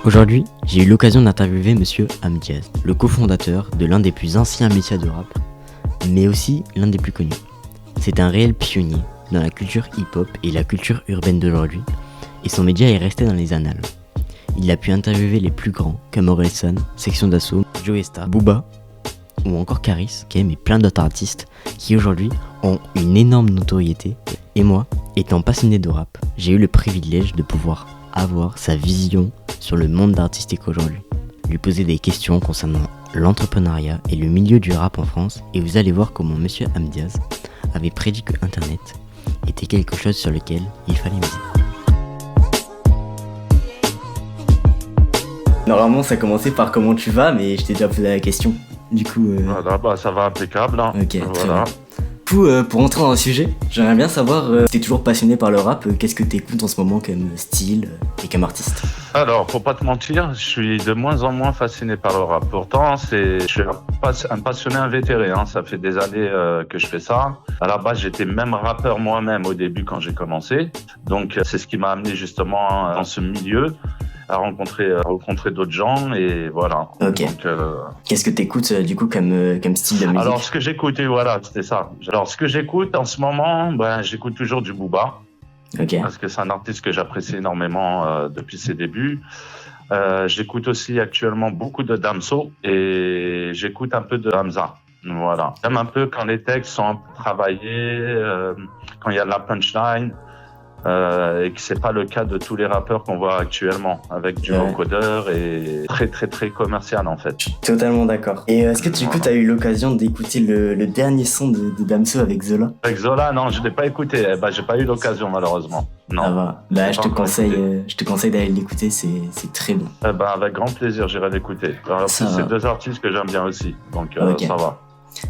Aujourd'hui, j'ai eu l'occasion d'interviewer Monsieur Amdiaz, le cofondateur de l'un des plus anciens médias de rap, mais aussi l'un des plus connus. C'est un réel pionnier dans la culture hip-hop et la culture urbaine d'aujourd'hui, et son média est resté dans les annales. Il a pu interviewer les plus grands comme Orelsan, Section d'Assaut, Joe Star, Booba, ou encore Caris, Kem et plein d'autres artistes qui aujourd'hui ont une énorme notoriété. Et moi, étant passionné de rap, j'ai eu le privilège de pouvoir avoir sa vision sur le monde artistique aujourd'hui. Lui poser des questions concernant l'entrepreneuriat et le milieu du rap en France, et vous allez voir comment Monsieur Amdiaz avait prédit que Internet était quelque chose sur lequel il fallait miser. Normalement ça commençait par comment tu vas, mais je t'ai déjà posé la question. Du coup... Voilà, ça va impeccable. Hein. Ok, voilà. très bien. Du coup, pour entrer dans le sujet, j'aimerais bien savoir, t'es toujours passionné par le rap, qu'est-ce que t'écoutes en ce moment comme style et comme artiste? Alors, pour pas te mentir, je suis de moins en moins fasciné par le rap. Pourtant, je suis un passionné invétéré. Hein. Ça fait des années que je fais ça. À la base, j'étais même rappeur moi-même au début quand j'ai commencé. Donc, c'est ce qui m'a amené justement dans ce milieu, à rencontrer d'autres gens et voilà. Ok. Donc, qu'est-ce que t'écoutes du coup comme style de musique? Alors, ce que j'écoute, voilà, c'était ça. Alors, ce que j'écoute en ce moment, j'écoute toujours du Booba. Okay. Parce que c'est un artiste que j'apprécie énormément depuis ses débuts. J'écoute aussi actuellement beaucoup de Damso et j'écoute un peu de Hamza. Voilà. J'aime un peu quand les textes sont un peu travaillés, quand il y a de la punchline. Et que c'est pas le cas de tous les rappeurs qu'on voit actuellement avec du vocodeur et très très très commercial en fait. Je suis totalement d'accord. Et est-ce que du coup tu as eu l'occasion d'écouter le dernier son de Damso avec Zola? Avec Zola, non, je l'ai pas écouté. J'ai pas eu l'occasion malheureusement. Non. Ah va. Bah, je te conseille d'aller l'écouter, c'est très bon. Avec grand plaisir, j'irai l'écouter. Alors, c'est deux artistes que j'aime bien aussi, donc ça va.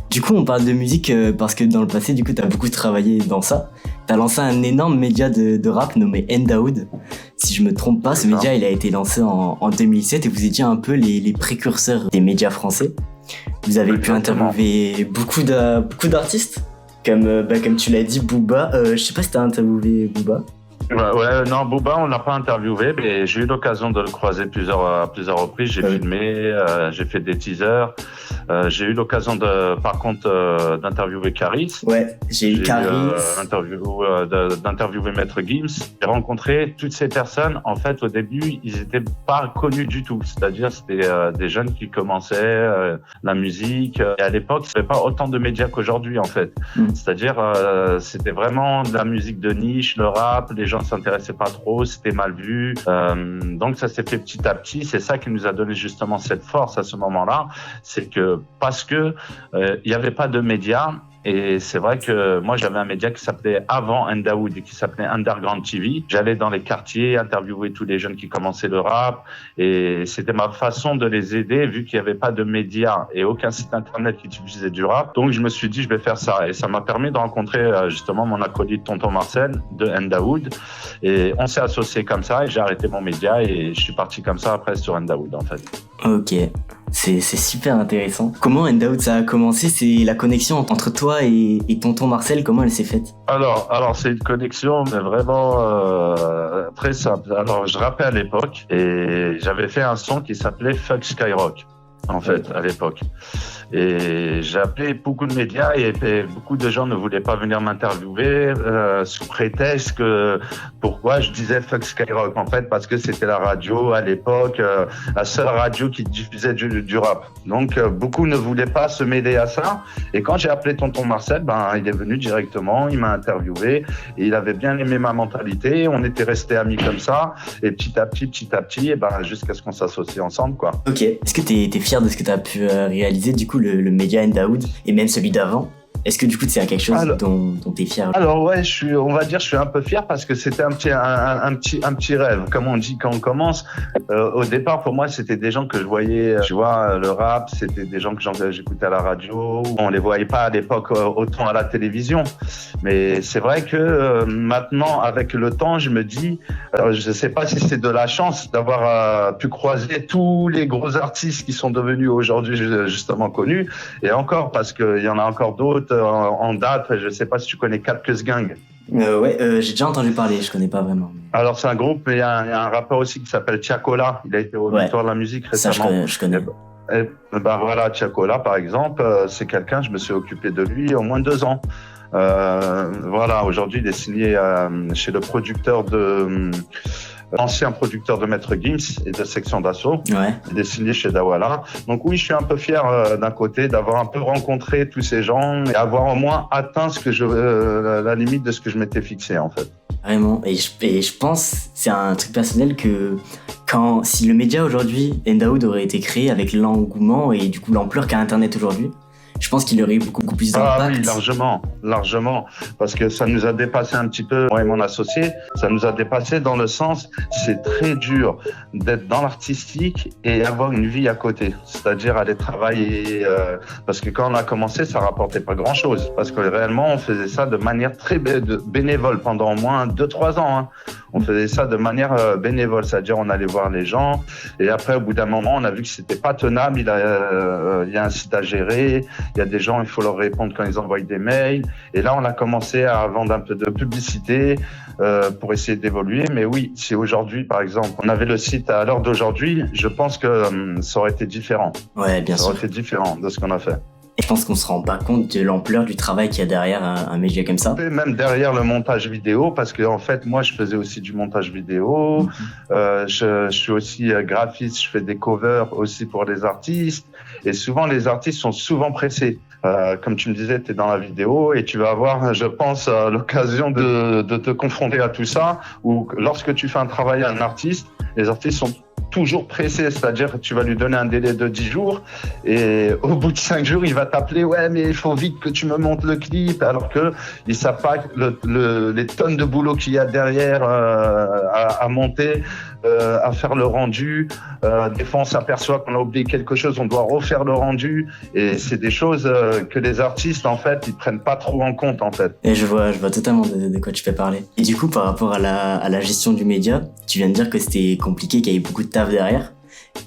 Du coup, on parle de musique parce que dans le passé, du coup, t'as beaucoup travaillé dans ça. T'as lancé un énorme média de rap nommé Ndaoud. Si je me trompe pas, ce média, il a été lancé en 2007 et vous étiez un peu les précurseurs des médias français. Vous avez pu interviewer beaucoup d'artistes, comme tu l'as dit, Booba. Je sais pas si t'as interviewé Booba. Non, Booba, on l'a pas interviewé, mais j'ai eu l'occasion de le croiser à plusieurs reprises. J'ai filmé, j'ai fait des teasers. J'ai eu l'occasion d'interviewer Caris. Ouais, j'ai eu Caris. D'interviewer Maître Gims. J'ai rencontré toutes ces personnes. En fait, au début, ils étaient pas connus du tout. C'est-à-dire, c'était des jeunes qui commençaient la musique. Et à l'époque, il n'y avait pas autant de médias qu'aujourd'hui, en fait. C'est-à-dire, c'était vraiment de la musique de niche, le rap. Les gens s'intéressaient pas trop, c'était mal vu. Donc, ça s'est fait petit à petit. C'est ça qui nous a donné justement cette force à ce moment-là. C'est que parce que il y avait pas de médias. Et c'est vrai que moi, j'avais un média qui s'appelait avant Ndaoud et qui s'appelait Underground TV. J'allais dans les quartiers interviewer tous les jeunes qui commençaient le rap. Et c'était ma façon de les aider vu qu'il n'y avait pas de médias et aucun site internet qui diffusait du rap. Donc, je me suis dit, je vais faire ça. Et ça m'a permis de rencontrer justement mon acolyte Tonton Marcel de Ndaoud. Et on s'est associés comme ça et j'ai arrêté mon média et je suis parti comme ça après sur Ndaoud en fait. Ok. C'est super intéressant. Comment Ndaoud ça a commencé? C'est la connexion entre toi et Tonton Marcel, comment elle s'est faite? Alors c'est une connexion mais vraiment très simple. Alors je rappais à l'époque et j'avais fait un son qui s'appelait Fuck Skyrock en fait à l'époque. Et j'ai appelé beaucoup de médias et beaucoup de gens ne voulaient pas venir m'interviewer sous prétexte que pourquoi je disais Fuck Skyrock en fait parce que c'était la radio à l'époque, la seule radio qui diffusait du rap. Donc beaucoup ne voulaient pas se mêler à ça. Et quand j'ai appelé Tonton Marcel, il est venu directement, il m'a interviewé et il avait bien aimé ma mentalité. On était restés amis comme ça et petit à petit, et jusqu'à ce qu'on s'associe ensemble quoi. Ok. Est-ce que t'es fier de ce que t'as pu réaliser du coup le média Ndaoud et même celui d'avant? Est-ce que du coup c'est quelque chose dont t'es fier? Alors ouais, je suis un peu fier parce que c'était un petit rêve. Comme on dit quand on commence. Au départ, pour moi, c'était des gens que je voyais. Tu vois, le rap, c'était des gens que j'écoutais à la radio. On les voyait pas à l'époque autant à la télévision. Mais c'est vrai que maintenant, avec le temps, je me dis, je sais pas si c'est de la chance d'avoir pu croiser tous les gros artistes qui sont devenus aujourd'hui justement connus. Et encore parce qu'il y en a encore d'autres en date. Je sais pas si tu connais Capcus Gang. J'ai déjà entendu parler, je connais pas vraiment. Alors, c'est un groupe, mais il y a un rappeur aussi qui s'appelle Tiakola. Il a été au Victoire de la musique Ça, récemment. je connais. Voilà, Tiakola, par exemple, c'est quelqu'un, je me suis occupé de lui au moins 2 ans. Voilà, aujourd'hui, il est signé chez le producteur ancien producteur de Maître Gims et de Section d'Assaut. Ouais. Il est signé chez Dawala. Donc oui, je suis un peu fier d'un côté d'avoir un peu rencontré tous ces gens et avoir au moins atteint la limite de ce que je m'étais fixé, en fait. Vraiment. Et je pense, c'est un truc personnel que si le média aujourd'hui, Ndaoud aurait été créé avec l'engouement et du coup l'ampleur qu'a Internet aujourd'hui, je pense qu'il aurait eu beaucoup plus d'impact. Ah oui, largement. Parce que ça nous a dépassé un petit peu, moi et mon associé, ça nous a dépassé dans le sens, c'est très dur d'être dans l'artistique et avoir une vie à côté. C'est-à-dire aller travailler, parce que quand on a commencé, ça rapportait pas grand-chose. Parce que réellement, on faisait ça de manière très bénévole pendant au moins 2-3 ans. Hein. On faisait ça de manière bénévole, c'est-à-dire on allait voir les gens et après, au bout d'un moment, on a vu que c'était pas tenable. Il y a un site à gérer. Il y a des gens, il faut leur répondre quand ils envoient des mails. Et là, on a commencé à vendre un peu de publicité pour essayer d'évoluer. Mais oui, si aujourd'hui, par exemple, on avait le site à l'heure d'aujourd'hui, je pense que ça aurait été différent. Ouais, bien sûr. Ça aurait été différent de ce qu'on a fait. Et je pense qu'on se rend pas compte de l'ampleur du travail qu'il y a derrière un média comme ça. Et même derrière le montage vidéo, parce que en fait, moi, je faisais aussi du montage vidéo. Je suis aussi graphiste, je fais des covers aussi pour les artistes. Et souvent, les artistes sont souvent pressés. Comme tu me disais, tu es dans la vidéo et tu vas avoir, je pense, l'occasion de te confronter à tout ça. Ou lorsque tu fais un travail à un artiste, les artistes sont toujours pressé, c'est-à-dire que tu vas lui donner un délai de 10 jours et au bout de 5 jours, il va t'appeler « Ouais, mais il faut vite que tu me montes le clip » alors que il savent pas les tonnes de boulot qu'il y a derrière à monter, à faire le rendu. Des fois, on s'aperçoit qu'on a oublié quelque chose, on doit refaire le rendu et c'est des choses que les artistes, en fait, ils prennent pas trop en compte, en fait. Et je vois totalement de quoi tu fais parler. Et du coup, par rapport à la gestion du média, tu viens de dire que c'était compliqué, qu'il y avait beaucoup de taf derrière.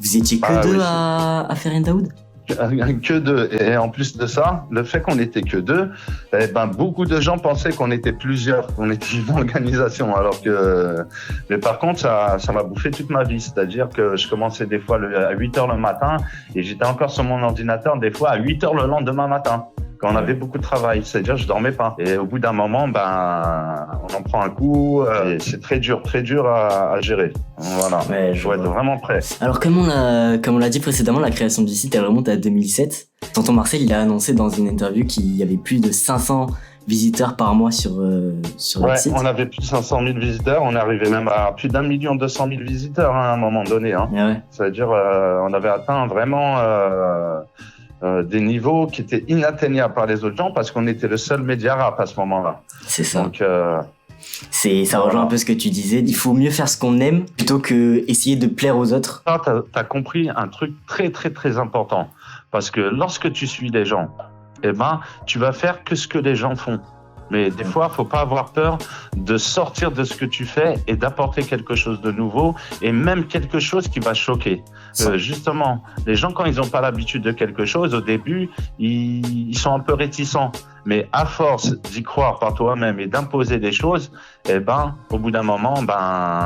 Vous étiez que deux à faire Ndaoud ? Que deux. Et en plus de ça, le fait qu'on était que deux, beaucoup de gens pensaient qu'on était plusieurs, qu'on était une organisation. Alors que, mais par contre, ça m'a bouffé toute ma vie. C'est-à-dire que je commençais des fois à 8h le matin et j'étais encore sur mon ordinateur des fois à 8h le lendemain matin. Quand on avait beaucoup de travail, c'est-à-dire je dormais pas. Et au bout d'un moment, on en prend un coup. Et c'est très dur à gérer. Voilà. Ouais, je dois être vraiment prêt. Alors comme on l'a dit précédemment, la création du site elle remonte à 2007. Tonton Marcel, il a annoncé dans une interview qu'il y avait plus de 500 visiteurs par mois sur le site. On avait plus de 500 000 visiteurs. On est arrivé même à plus d'1 200 000 visiteurs à un moment donné. Hein. Ah ouais. C'est-à-dire, on avait atteint vraiment des niveaux qui étaient inatteignables par les autres gens parce qu'on était le seul média rap à ce moment-là. C'est ça. Donc, ça rejoint un peu ce que tu disais. Il faut mieux faire ce qu'on aime plutôt que essayer de plaire aux autres. T'as compris un truc très très très important parce que lorsque tu suis les gens, tu vas faire que ce que les gens font. Mais des fois, faut pas avoir peur de sortir de ce que tu fais et d'apporter quelque chose de nouveau et même quelque chose qui va choquer. Justement, les gens, quand ils n'ont pas l'habitude de quelque chose, au début, ils sont un peu réticents. Mais à force d'y croire par toi-même et d'imposer des choses, au bout d'un moment,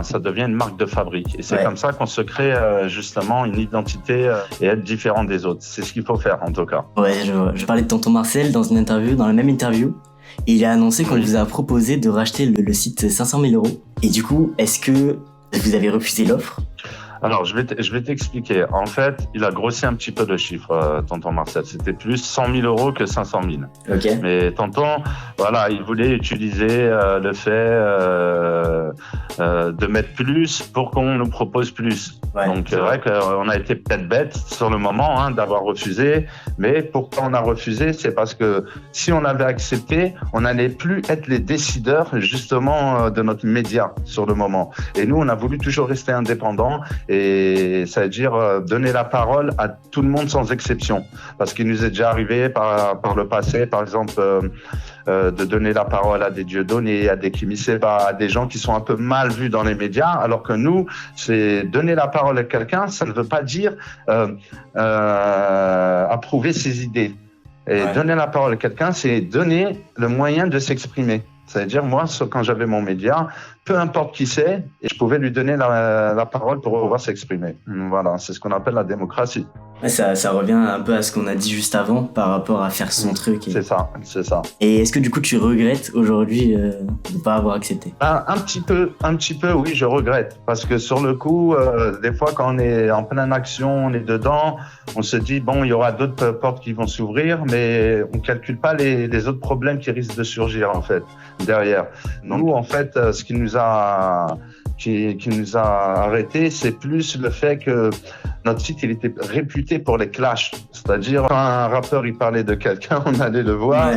ça devient une marque de fabrique. Et c'est comme ça qu'on se crée justement une identité et être différent des autres. C'est ce qu'il faut faire en tout cas. Ouais, je parlais de Tonton Marcel dans la même interview. Et il a annoncé qu'on lui a proposé de racheter le site 500 000 €. Et du coup, est-ce que vous avez refusé l'offre ? Alors, je vais t'expliquer. En fait, il a grossi un petit peu le chiffre, tonton Marcel. C'était plus 100 000 € que 500 000. Okay. Mais tonton, voilà, il voulait utiliser le fait de mettre plus pour qu'on nous propose plus. Ouais, donc, c'est vrai qu'on a été peut-être bête sur le moment d'avoir refusé. Mais pourquoi on a refusé ? C'est parce que si on avait accepté, on n'allait plus être les décideurs, justement, de notre média sur le moment. Et nous, on a voulu toujours rester indépendants. Et ça veut dire donner la parole à tout le monde sans exception. Parce qu'il nous est déjà arrivé par le passé, par exemple, de donner la parole à des Dieudonné, à des Kimi Seba, à des gens qui sont un peu mal vus dans les médias, alors que nous, c'est donner la parole à quelqu'un, ça ne veut pas dire approuver ses idées. Et donner la parole à quelqu'un, c'est donner le moyen de s'exprimer. C'est-à-dire, moi, quand j'avais mon média, peu importe qui c'est, et je pouvais lui donner la parole pour pouvoir s'exprimer. Voilà, c'est ce qu'on appelle la démocratie. Ouais, ça revient un peu à ce qu'on a dit juste avant par rapport à faire son truc. C'est ça. Et est-ce que du coup tu regrettes aujourd'hui de ne pas avoir accepté? Un petit peu, oui, je regrette. Parce que sur le coup, des fois quand on est en pleine action, on est dedans, on se dit, bon, il y aura d'autres portes qui vont s'ouvrir, mais on calcule pas les autres problèmes qui risquent de surgir, en fait, derrière. Nous, en fait, ce qui nous a arrêté, c'est plus le fait que notre site, il était réputé pour les clashs. C'est-à-dire, quand un rappeur, il parlait de quelqu'un, on allait le voir,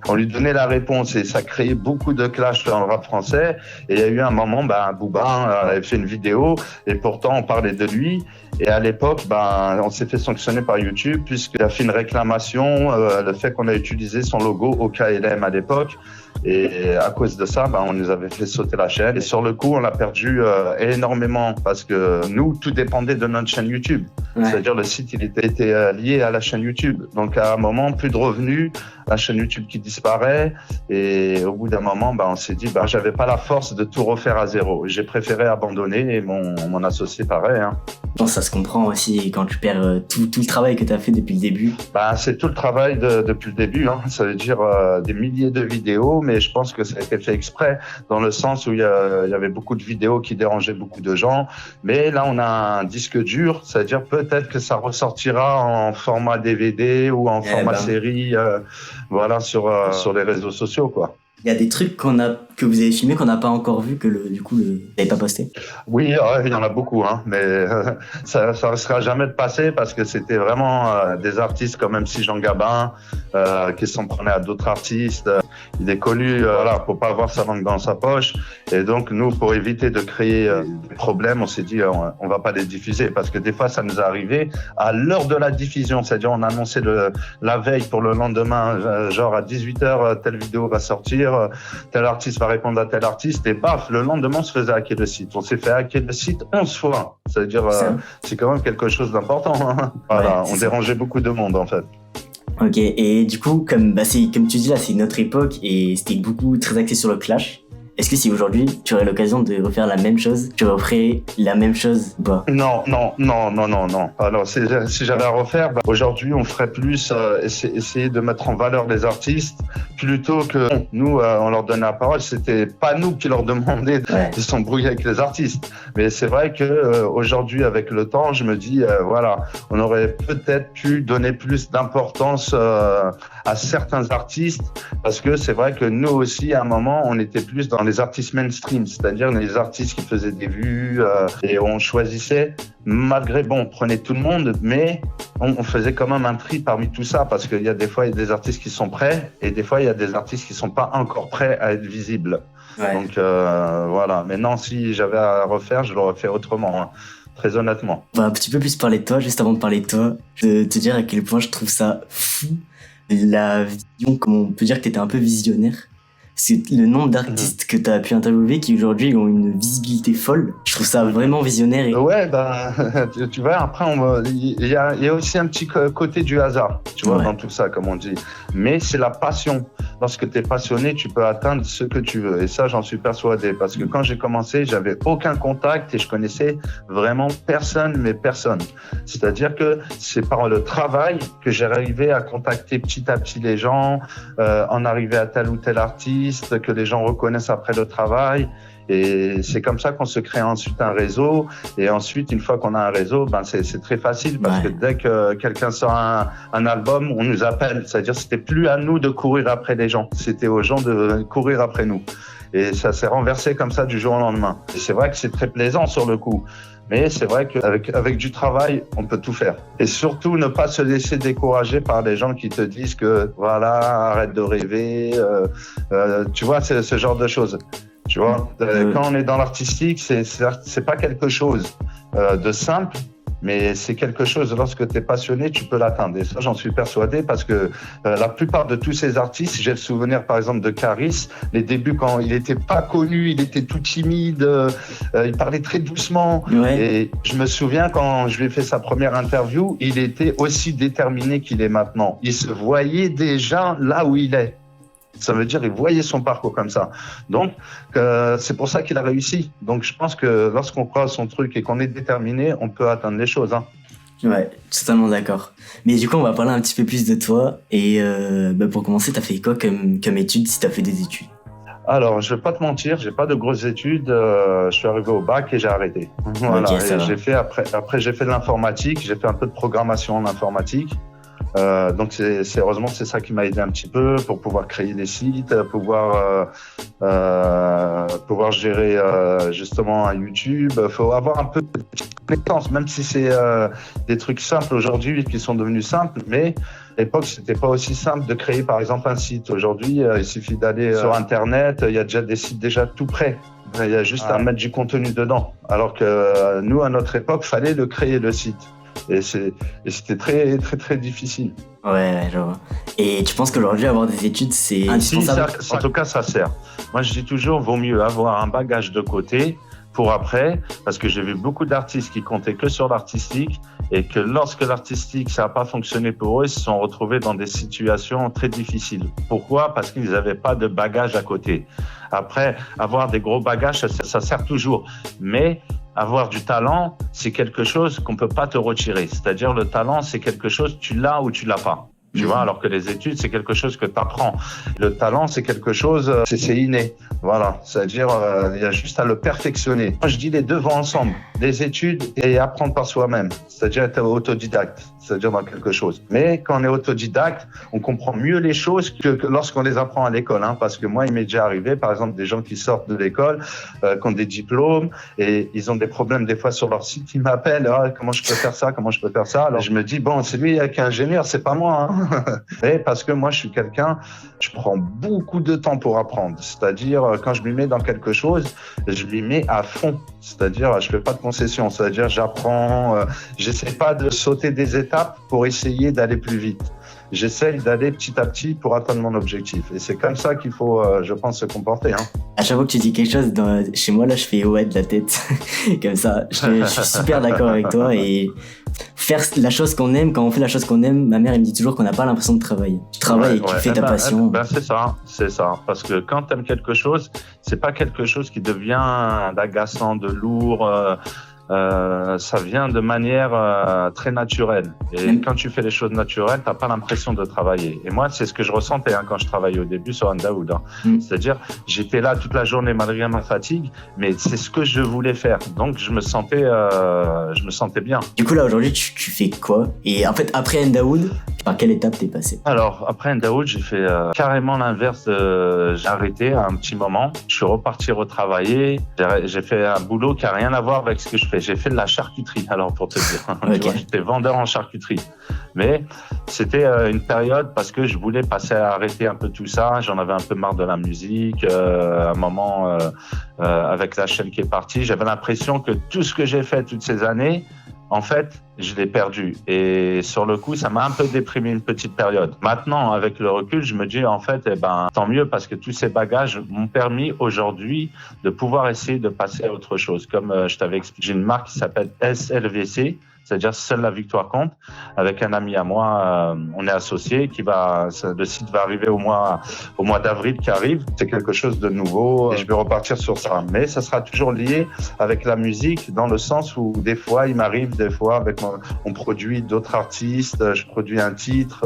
on lui donnait la réponse et ça créait beaucoup de clashs dans le rap français. Et il y a eu un moment, Booba avait fait une vidéo et pourtant on parlait de lui. Et à l'époque, on s'est fait sanctionner par YouTube puisqu'il a fait une réclamation, le fait qu'on a utilisé son logo au KLM à l'époque. Et à cause de ça, on nous avait fait sauter la chaîne. Et sur le coup, on a perdu énormément parce que nous, tout dépendait de notre chaîne YouTube. Ouais. C'est-à-dire le site, il était lié à la chaîne YouTube. Donc à un moment, plus de revenus, la chaîne YouTube qui disparaît. Et au bout d'un moment, on s'est dit, j'avais pas la force de tout refaire à zéro. J'ai préféré abandonner et mon associé pareil. Hein. Non, ça se comprend aussi quand tu perds tout le travail que tu as fait depuis le début. C'est tout le travail depuis le début. Hein. Ça veut dire des milliers de vidéos, mais je pense que ça a été fait exprès dans le sens où il y avait beaucoup de vidéos qui dérangeaient beaucoup de gens. Mais là, on a un disque dur, c'est-à-dire peut-être que ça ressortira en format DVD ou en format série, sur les réseaux sociaux, quoi. Il y a des trucs que vous avez filmés qu'on n'a pas encore vu, que vous n'avez pas posté? Oui, il y en a beaucoup, hein, mais ça ne sera jamais de passer parce que c'était vraiment des artistes comme MC Jean Gabin qui s'en prenaient à d'autres artistes. Il est connu pour pas avoir sa langue dans sa poche. Et donc, nous, pour éviter de créer des problèmes, on s'est dit on va pas les diffuser parce que des fois, ça nous est arrivé à l'heure de la diffusion. C'est-à-dire, on annonçait la veille pour le lendemain, genre à 18h, telle vidéo va sortir, tel artiste va répondre à tel artiste. Et paf, le lendemain, on se faisait hacker le site. On s'est fait hacker le site 11 fois. C'est-à-dire, c'est quand même quelque chose d'important. Hein. Voilà, on dérangeait beaucoup de monde, en fait. Ok, et du coup, comme tu dis là, c'est une autre époque et c'était très axé sur le clash. Est-ce que si aujourd'hui tu aurais l'occasion de refaire la même chose, tu referais la même chose ou pas? Non. Alors si j'avais à refaire, aujourd'hui on ferait plus essayer de mettre en valeur les artistes plutôt que nous on leur donnait la parole. C'était pas nous qui leur demandions de s'embrouiller avec les artistes. Mais c'est vrai que aujourd'hui avec le temps, je me dis on aurait peut-être pu donner plus d'importance à certains artistes parce que c'est vrai que nous aussi à un moment on était plus dans les artistes mainstream, c'est-à-dire les artistes qui faisaient des vues et on choisissait malgré on prenait tout le monde, mais on faisait quand même un tri parmi tout ça parce qu'il y a des fois il y a des artistes qui sont prêts et des fois il y a des artistes qui sont pas encore prêts à être visibles. Ouais. Donc Maintenant si j'avais à refaire, je l'aurais fait autrement. Hein. Très honnêtement. Un petit peu plus parler de toi, juste avant de parler de toi, de te dire à quel point je trouve ça fou, la vision, comme on peut dire que tu étais un peu visionnaire. C'est le nombre d'artistes que tu as pu interviewer qui aujourd'hui ont une visibilité folle. Je trouve ça vraiment visionnaire. Ouais, tu vois, après, il y a aussi un petit côté du hasard, tu vois, dans tout ça, comme on dit. Mais c'est la passion. Lorsque tu es passionné, tu peux atteindre ce que tu veux. Et ça, j'en suis persuadé. Parce que quand j'ai commencé, j'avais aucun contact et je connaissais vraiment personne. C'est-à-dire que c'est par le travail que j'ai arrivé à contacter petit à petit les gens, en arriver à tel ou tel artiste, que les gens reconnaissent après le travail. Et c'est comme ça qu'on se crée ensuite un réseau. Et ensuite, une fois qu'on a un réseau, c'est très facile parce que dès que quelqu'un sort un album, on nous appelle. C'est-à-dire, c'était plus à nous de courir après les gens. C'était aux gens de courir après nous. Et ça s'est renversé comme ça du jour au lendemain. Et c'est vrai que c'est très plaisant sur le coup. Mais c'est vrai qu'avec du travail, on peut tout faire. Et surtout, ne pas se laisser décourager par les gens qui te disent que arrête de rêver. Tu vois, c'est ce genre de choses. Tu vois, quand on est dans l'artistique, c'est pas quelque chose de simple, mais c'est quelque chose, lorsque tu es passionné, tu peux l'atteindre. Et ça, j'en suis persuadé parce que la plupart de tous ces artistes, j'ai le souvenir par exemple de Caris, les débuts quand il était pas connu, il était tout timide, il parlait très doucement. Ouais. Et je me souviens quand je lui ai fait sa première interview, il était aussi déterminé qu'il est maintenant. Il se voyait déjà là où il est. Ça veut dire qu'il voyait son parcours comme ça. Donc, c'est pour ça qu'il a réussi. Donc, je pense que lorsqu'on croit à son truc et qu'on est déterminé, on peut atteindre les choses. Ouais, totalement d'accord. Mais du coup, on va parler un petit peu plus de toi. Et pour commencer, t'as fait quoi comme études, si t'as fait des études? Alors, je vais pas te mentir, j'ai pas de grosses études. Je suis arrivé au bac et j'ai arrêté. Voilà. Okay, et j'ai fait après j'ai fait de l'informatique. J'ai fait un peu de programmation en informatique. Donc heureusement c'est ça qui m'a aidé un petit peu pour pouvoir créer des sites, pouvoir gérer justement un YouTube. Faut avoir un peu de compétences, même si c'est des trucs simples aujourd'hui qui sont devenus simples, mais à l'époque c'était pas aussi simple de créer par exemple un site. Aujourd'hui il suffit d'aller sur internet, il y a déjà des sites déjà tout prêts. Il y a juste à mettre du contenu dedans. Alors que nous à notre époque fallait le créer le site. Et c'était très, très, très difficile. Ouais, je vois. Et tu penses qu'aujourd'hui, avoir des études, c'est indispensable? En tout cas, ça sert. Moi, je dis toujours, vaut mieux avoir un bagage de côté pour après, parce que j'ai vu beaucoup d'artistes qui comptaient que sur l'artistique et que lorsque l'artistique, ça n'a pas fonctionné pour eux, ils se sont retrouvés dans des situations très difficiles. Pourquoi? Parce qu'ils n'avaient pas de bagage à côté. Après, avoir des gros bagages, ça sert toujours. Mais avoir du talent, c'est quelque chose qu'on peut pas te retirer. C'est-à-dire, le talent, c'est quelque chose, tu l'as ou tu l'as pas. Tu vois, alors que les études, c'est quelque chose que tu apprends. Le talent, c'est quelque chose, c'est inné. Voilà. C'est-à-dire, il y a juste à le perfectionner. Moi, je dis les deux vont ensemble. Les études et apprendre par soi-même. C'est-à-dire être autodidacte. C'est-à-dire dans quelque chose. Mais quand on est autodidacte, on comprend mieux les choses que lorsqu'on les apprend à l'école. Parce que moi, il m'est déjà arrivé, par exemple, des gens qui sortent de l'école, qui ont des diplômes et ils ont des problèmes des fois sur leur site. Ils m'appellent, comment je peux faire ça, comment je peux faire ça. Alors je me dis, bon, c'est lui qui est ingénieur, c'est pas moi. Mais parce que moi, je suis quelqu'un, je prends beaucoup de temps pour apprendre. C'est-à-dire, quand je m'y mets dans quelque chose, je m'y mets à fond. C'est-à-dire, je fais pas de concessions. C'est-à-dire, j'apprends, j'essaie pas de sauter des étapes pour essayer d'aller plus vite. J'essaye d'aller petit à petit pour atteindre mon objectif. Et c'est comme ça qu'il faut, je pense, se comporter. À chaque fois que tu dis quelque chose, chez moi, là, je fais ouais de la tête. Comme ça, je suis super d'accord avec toi. Et faire la chose qu'on aime, quand on fait la chose qu'on aime, ma mère, elle me dit toujours qu'on n'a pas l'impression de travailler. Tu travailles et tu fais ta passion. C'est ça. Parce que quand tu aimes quelque chose, c'est pas quelque chose qui devient d'agaçant, de lourd. Ça vient de manière très naturelle. Et quand tu fais les choses naturelles, t'as pas l'impression de travailler. Et moi, c'est ce que je ressentais quand je travaillais au début sur Andaoud. C'est-à-dire, j'étais là toute la journée malgré ma fatigue, mais c'est ce que je voulais faire. Donc, je me sentais bien. Du coup, là, aujourd'hui, tu fais quoi? Et en fait, après Andaoud, par quelle étape t'es passé? Alors, après Andaoud, j'ai fait carrément l'inverse. J'ai arrêté à un petit moment. Je suis reparti retravailler. J'ai fait un boulot qui a rien à voir avec ce que je fais. J'ai fait de la charcuterie, alors pour te dire. Okay. Tu vois, j'étais vendeur en charcuterie. Mais c'était une période parce que je voulais passer à arrêter un peu tout ça. J'en avais un peu marre de la musique. À un moment, avec la chaîne qui est partie, j'avais l'impression que tout ce que j'ai fait toutes ces années, en fait, je l'ai perdu. Et sur le coup, ça m'a un peu déprimé une petite période. Maintenant, avec le recul, je me dis, en fait, tant mieux parce que tous ces bagages m'ont permis aujourd'hui de pouvoir essayer de passer à autre chose. Comme je t'avais expliqué, j'ai une marque qui s'appelle SLVC. C'est-à-dire seule la victoire compte. Avec un ami à moi, on est associés. Le site va arriver au mois d'avril qui arrive. C'est quelque chose de nouveau et je vais repartir sur ça. Mais ça sera toujours lié avec la musique dans le sens où des fois, il m'arrive on produit d'autres artistes. Je produis un titre,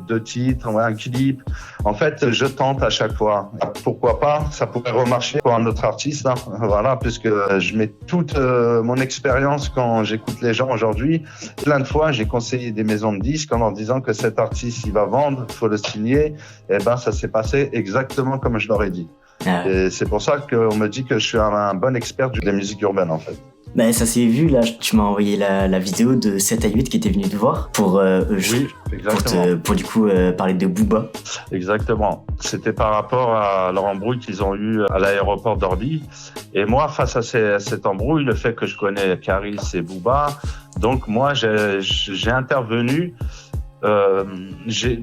2 titres, un clip. En fait, je tente à chaque fois. Pourquoi pas? Ça pourrait remarcher pour un autre artiste. Voilà, puisque je mets toute mon expérience quand j'écoute les gens. Aujourd'hui, plein de fois, j'ai conseillé des maisons de disques en leur disant que cet artiste, il va vendre, il faut le signer. Et ça s'est passé exactement comme je leur ai dit. Et c'est pour ça qu'on me dit que je suis un bon expert des musiques urbaines, en fait. Ben, ça s'est vu, là, tu m'as envoyé la vidéo de 7 à 8 qui était venu te voir pour du coup parler de Booba. Exactement. C'était par rapport à leur embrouille qu'ils ont eu à l'aéroport d'Orly. Et moi, face à cette embrouille, le fait que je connais Caris et Booba, donc moi, j'ai intervenu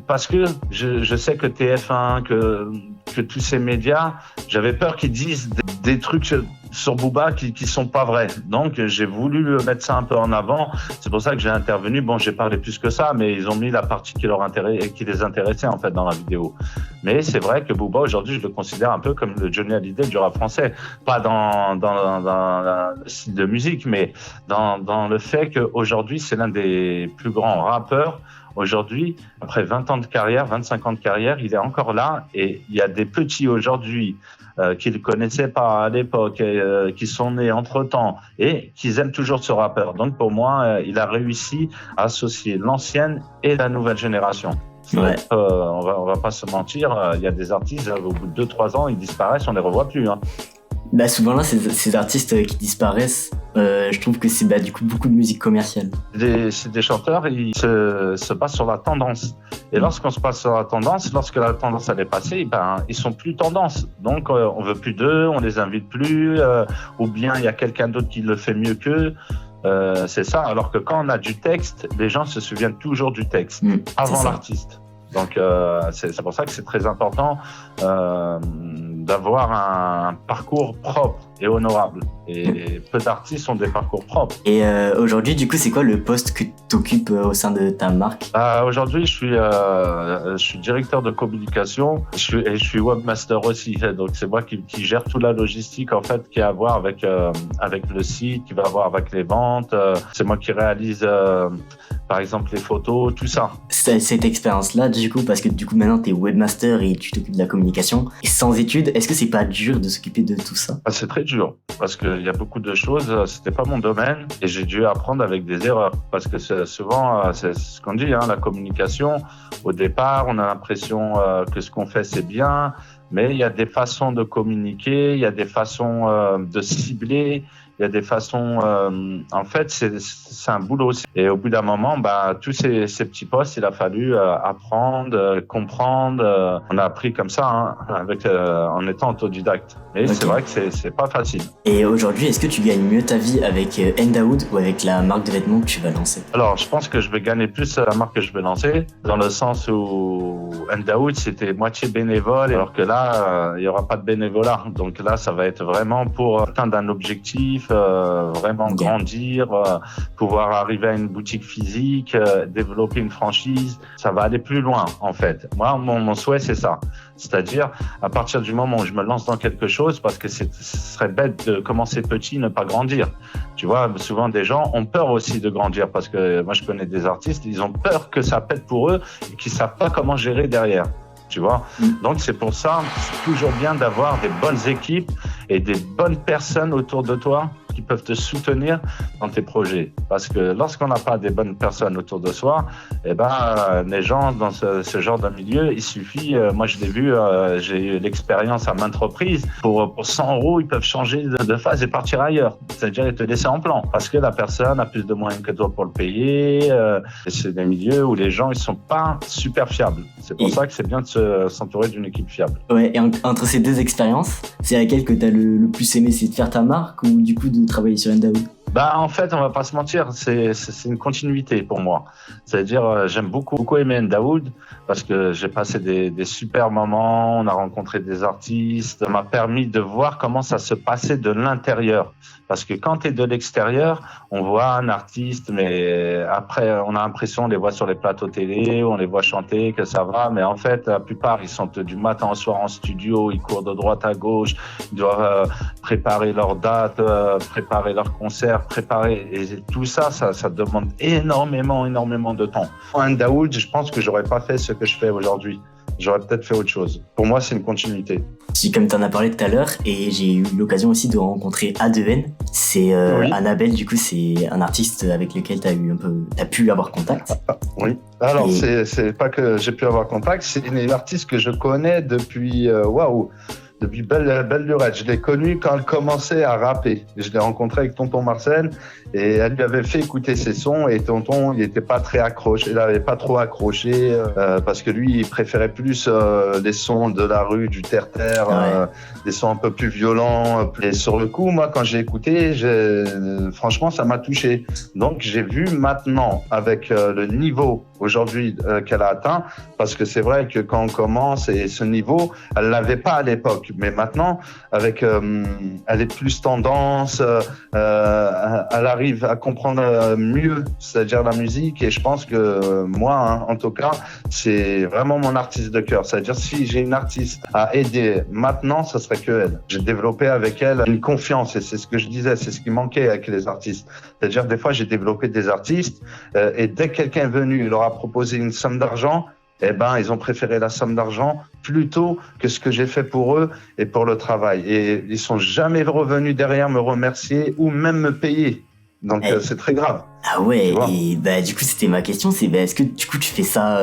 parce que je sais que TF1, que que tous ces médias, j'avais peur qu'ils disent des trucs sur Booba qui sont pas vrais. Donc, j'ai voulu mettre ça un peu en avant. C'est pour ça que j'ai intervenu. Bon, j'ai parlé plus que ça, mais ils ont mis la partie qui les intéressait, en fait, dans la vidéo. Mais c'est vrai que Booba, aujourd'hui, je le considère un peu comme le Johnny Hallyday du rap français. Pas dans le style de musique, mais dans le fait qu'aujourd'hui, c'est l'un des plus grands rappeurs. Aujourd'hui, après 20 ans de carrière, 25 ans de carrière, il est encore là et il y a des petits aujourd'hui qui le connaissaient pas à l'époque, qui sont nés entre-temps et qui aiment toujours ce rappeur. Donc pour moi, il a réussi à associer l'ancienne et la nouvelle génération. Ouais. On va pas se mentir, il y a des artistes, au bout de 2-3 ans, ils disparaissent, on les revoit plus. Hein. Bah souvent là, ces artistes qui disparaissent, je trouve que c'est du coup beaucoup de musique commerciale. C'est des chanteurs, ils se basent sur la tendance. Et lorsqu'on se passe sur la tendance, lorsque la tendance elle est passée, ils sont plus tendance. Donc on veut plus d'eux, on les invite plus, ou bien il y a quelqu'un d'autre qui le fait mieux qu'eux. C'est ça. Alors que quand on a du texte, les gens se souviennent toujours du texte avant l'artiste. Donc c'est pour ça que c'est très important d'avoir un parcours propre et honorable. Et peu d'artistes ont des parcours propres. Et aujourd'hui, du coup, c'est quoi le poste que tu occupes au sein de ta marque ? Aujourd'hui, je suis directeur de communication et je suis webmaster aussi. Donc c'est moi qui gère toute la logistique en fait qui a à voir avec le site, qui va à voir avec les ventes. C'est moi qui réalise par exemple les photos, tout ça. Cette expérience-là, du coup, parce que du coup maintenant tu es webmaster et tu t'occupes de la communication. Et sans études, est-ce que c'est pas dur de s'occuper de tout ça ? C'est très dur parce qu'il y a beaucoup de choses, c'était pas mon domaine et j'ai dû apprendre avec des erreurs parce que souvent, c'est ce qu'on dit, la communication, au départ, on a l'impression que ce qu'on fait c'est bien, mais il y a des façons de communiquer, il y a des façons de cibler, il y a des façons, en fait, c'est un boulot. Et au bout d'un moment, tous ces petits postes, il a fallu apprendre, comprendre. On a appris comme ça, en étant autodidacte. Mais c'est vrai que c'est pas facile. Et aujourd'hui, est-ce que tu gagnes mieux ta vie avec Ndaoud ou avec la marque de vêtements que tu vas lancer ? Alors, je pense que je vais gagner plus la marque que je vais lancer, dans le sens où Ndaoud, c'était moitié bénévole, alors que là, il y aura pas de bénévolat. Donc là, ça va être vraiment pour atteindre un objectif, vraiment grandir, pouvoir arriver à une boutique physique, développer une franchise. Ça va aller plus loin, en fait. Moi, mon souhait, c'est ça. C'est-à-dire, à partir du moment où je me lance dans quelque chose, parce que ce serait bête de commencer petit, ne pas grandir. Tu vois, souvent des gens ont peur aussi de grandir, parce que moi, je connais des artistes, ils ont peur que ça pète pour eux et qu'ils savent pas comment gérer derrière. Tu vois, donc c'est pour ça, c'est toujours bien d'avoir des bonnes équipes et des bonnes personnes autour de toi qui peuvent te soutenir dans tes projets. Parce que lorsqu'on n'a pas des bonnes personnes autour de soi, les gens dans ce genre de milieu, il suffit, moi je l'ai vu, j'ai eu l'expérience à maintes reprises, pour 100 €, ils peuvent changer de phase et partir ailleurs. C'est-à-dire te laisser en plan. Parce que la personne a plus de moyens que toi pour le payer. C'est des milieux où les gens, ils sont pas super fiables. C'est pour ça que c'est bien de s'entourer d'une équipe fiable. Ouais, et entre ces deux expériences, c'est laquelle que tu as le plus aimé, c'est de faire ta marque ou du coup de travailler sur Ndaoud ? En fait, on va pas se mentir, c'est une continuité pour moi. C'est-à-dire, j'aime beaucoup aimer Ndaoud parce que j'ai passé des super moments, on a rencontré des artistes, ça m'a permis de voir comment ça se passait de l'intérieur. Parce que quand tu es de l'extérieur, on voit un artiste, mais après, on a l'impression, on les voit sur les plateaux télé, on les voit chanter, que ça va, mais en fait, la plupart, ils sont du matin au soir en studio, ils courent de droite à gauche, ils doivent préparer leurs dates, préparer leurs concerts, et tout ça, ça demande énormément de temps. En Ndaoud, je pense que j'aurais pas fait ce que je fais aujourd'hui. J'aurais peut-être fait autre chose. Pour moi, c'est une continuité. Comme tu en as parlé tout à l'heure, et j'ai eu l'occasion aussi de rencontrer A2N. C'est Annabelle, du coup, c'est un artiste avec lequel tu as pu avoir contact. Oui. Alors, c'est pas que j'ai pu avoir contact, c'est une artiste que je connais depuis depuis belle lurette. Je l'ai connue quand elle commençait à rapper. Je l'ai rencontrée avec Tonton Marcel et elle lui avait fait écouter ses sons et Tonton, il était pas très accroché. Il avait pas trop accroché parce que lui, il préférait plus les sons de la rue, du terre-terre, des sons un peu plus violents. Et sur le coup, moi, quand j'ai écouté, franchement, ça m'a touché. Donc, j'ai vu maintenant, avec le niveau aujourd'hui qu'elle a atteint, parce que c'est vrai que quand on commence et ce niveau, elle l'avait pas à l'époque, mais maintenant avec elle est plus tendance, elle arrive à comprendre mieux, c'est-à-dire la musique, et je pense que moi, en tout cas, c'est vraiment mon artiste de cœur. C'est-à-dire si j'ai une artiste à aider maintenant, ce serait que elle. J'ai développé avec elle une confiance, et c'est ce que je disais, c'est ce qui manquait avec les artistes. C'est-à-dire des fois j'ai développé des artistes et dès que quelqu'un est venu, il leur a proposé une somme d'argent, eh ben ils ont préféré la somme d'argent plutôt que ce que j'ai fait pour eux et pour le travail. Et ils sont jamais revenus derrière me remercier ou même me payer. Donc c'est très grave. Ah ouais, et bah du coup c'était ma question, c'est est-ce que du coup tu fais ça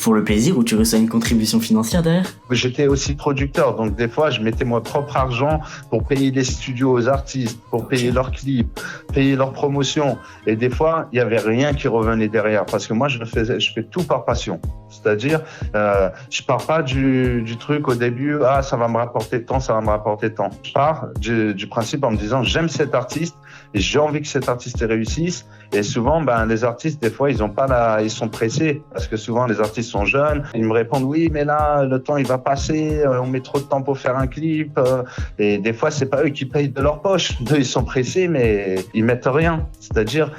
pour le plaisir ou tu reçois une contribution financière derrière? J'étais aussi producteur, donc des fois je mettais mon propre argent pour payer les studios aux artistes, pour payer leurs clips, payer leurs promotions. Et des fois il y avait rien qui revenait derrière, parce que moi je fais tout par passion. C'est-à-dire je pars pas du truc au début, ça va me rapporter tant, ça va me rapporter tant. Je pars du principe en me disant j'aime cet artiste et j'ai envie que cet artiste réussisse. Et souvent, les artistes, des fois, ils sont pressés, parce que souvent les artistes sont jeunes. Ils me répondent oui, mais là, le temps il va passer, on met trop de temps pour faire un clip. Et des fois, c'est pas eux qui payent de leur poche. Eux, ils sont pressés, mais ils mettent rien. C'est-à-dire,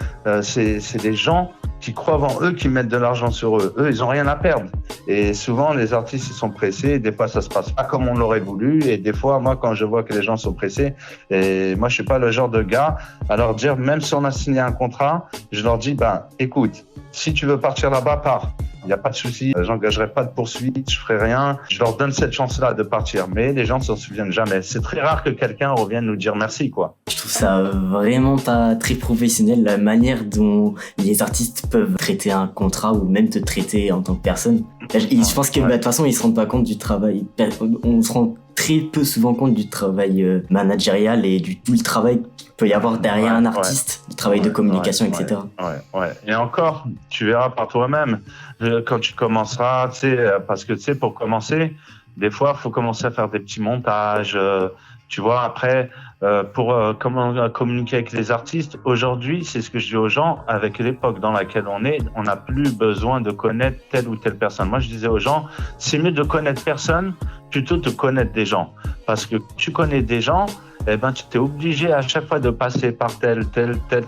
c'est des gens qui croient en eux, qui mettent de l'argent sur eux. Eux, ils ont rien à perdre. Et souvent, les artistes, ils sont pressés. Des fois, ça se passe pas comme on l'aurait voulu. Et des fois, moi, quand je vois que les gens sont pressés, et moi, je suis pas le genre de gars à leur dire, même si on a signé un contrat, je leur dis, écoute, si tu veux partir là-bas, pars. Il n'y a pas de souci, j'engagerai pas de poursuite, je ferai rien. Je leur donne cette chance-là de partir. Mais les gens ne s'en souviennent jamais. C'est très rare que quelqu'un revienne nous dire merci, quoi. Je trouve ça vraiment pas très professionnel, la manière dont les artistes peuvent traiter un contrat ou même te traiter en tant que personne. Je pense que de toute façon, ils se rendent pas compte du travail. On se rend très peu souvent compte du travail managérial et tout le travail qu'il peut y avoir derrière un artiste, du travail de communication, etc. Et encore, tu verras par toi-même quand tu commenceras, parce que pour commencer, des fois, il faut commencer à faire des petits montages. Tu vois, après, pour comment communiquer avec les artistes, aujourd'hui, c'est ce que je dis aux gens, avec l'époque dans laquelle on est, on n'a plus besoin de connaître telle ou telle personne. Moi, je disais aux gens, c'est mieux de connaître personne plutôt que de connaître des gens. Parce que tu connais des gens, tu t'es obligé à chaque fois de passer par telle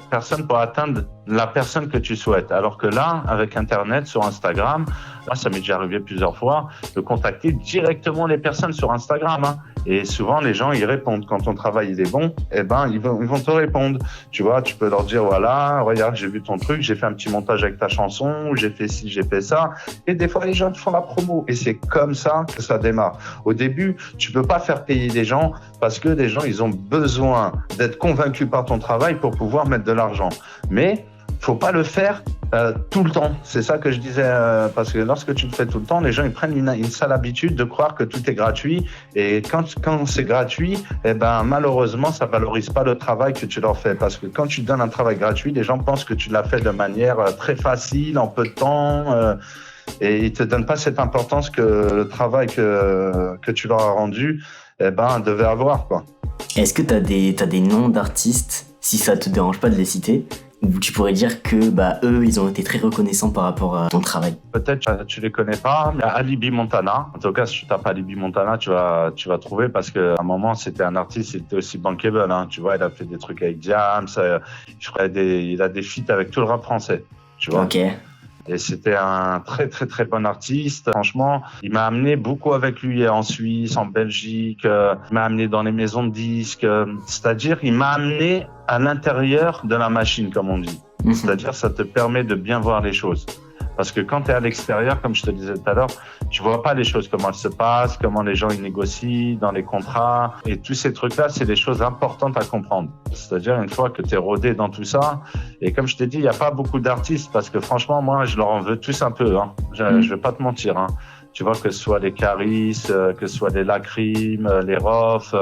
personne pour atteindre la personne que tu souhaites. Alors que là, avec Internet, sur Instagram, moi, ça m'est déjà arrivé plusieurs fois de contacter directement les personnes sur Instagram. Et souvent, les gens, ils répondent. Quand ton travail, il est bon, ils vont te répondre. Tu vois, tu peux leur dire, voilà, regarde, j'ai vu ton truc, j'ai fait un petit montage avec ta chanson, j'ai fait ci, j'ai fait ça. Et des fois, les gens te font la promo. Et c'est comme ça que ça démarre. Au début, tu peux pas faire payer des gens parce que les gens, ils ont besoin d'être convaincus par ton travail pour pouvoir mettre de l'argent. Mais faut pas le faire tout le temps. C'est ça que je disais, parce que lorsque tu le fais tout le temps, les gens ils prennent une sale habitude de croire que tout est gratuit. Et quand c'est gratuit, malheureusement, ça valorise pas le travail que tu leur fais. Parce que quand tu donnes un travail gratuit, les gens pensent que tu l'as fait de manière très facile, en peu de temps. Et ils te donnent pas cette importance que le travail que tu leur as rendu devait avoir, quoi. Est-ce que t'as des noms d'artistes, si ça te dérange pas de les citer, où tu pourrais dire que eux, ils ont été très reconnaissants par rapport à ton travail? Peut-être tu les connais pas, mais Alibi Montana. En tout cas, si tu tapes Alibi Montana, tu vas trouver, parce qu'à un moment, c'était un artiste, il était aussi bankable. Tu vois, il a fait des trucs avec Diams, il a des feats avec tout le rap français. Tu vois. Ok. Et c'était un très très très bon artiste. Franchement, il m'a amené beaucoup avec lui en Suisse, en Belgique. Il m'a amené dans les maisons de disques. C'est-à-dire, il m'a amené à l'intérieur de la machine, comme on dit. C'est-à-dire, ça te permet de bien voir les choses. Parce que quand tu es à l'extérieur, comme je te disais tout à l'heure, tu vois pas les choses, comment elles se passent, comment les gens ils négocient dans les contrats. Et tous ces trucs-là, c'est des choses importantes à comprendre. C'est-à-dire, une fois que tu es rodé dans tout ça, et comme je t'ai dit, il n'y a pas beaucoup d'artistes, parce que franchement, moi, je leur en veux tous un peu. Je vais pas te mentir. Tu vois, que ce soit les Caris, que ce soit les Lacrim, les Rof,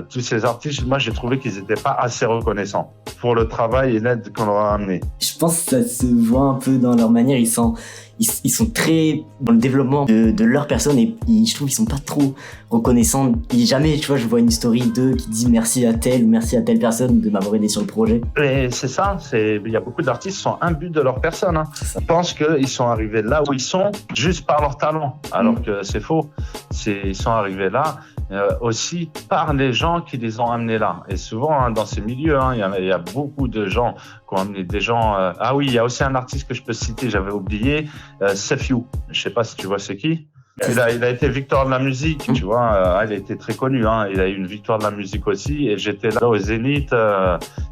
tous ces artistes, moi j'ai trouvé qu'ils n'étaient pas assez reconnaissants pour le travail et l'aide qu'on leur a amené. Je pense que ça se voit un peu dans leur manière, ils sont très dans le développement de leur personne et je trouve qu'ils sont pas trop reconnaissants. Et jamais, tu vois, je vois une story d'eux qui disent merci à telle ou merci à telle personne de m'avoir aidé sur le projet. Et c'est ça, il y a beaucoup d'artistes qui sont imbus de leur personne. Ils pensent qu'ils sont arrivés là où ils sont juste par leur talent, alors que c'est faux. Ils sont arrivés là aussi par les gens qui les ont amenés là. Et souvent, dans ces milieux, il y a beaucoup de gens qui ont amené des gens... Ah oui, il y a aussi un artiste que je peux citer, j'avais oublié, Sefiu. Je sais pas si tu vois c'est qui. Il a été victoire de la musique, tu vois. Il a été très connu. Il a eu une victoire de la musique aussi. Et j'étais là au Zénith.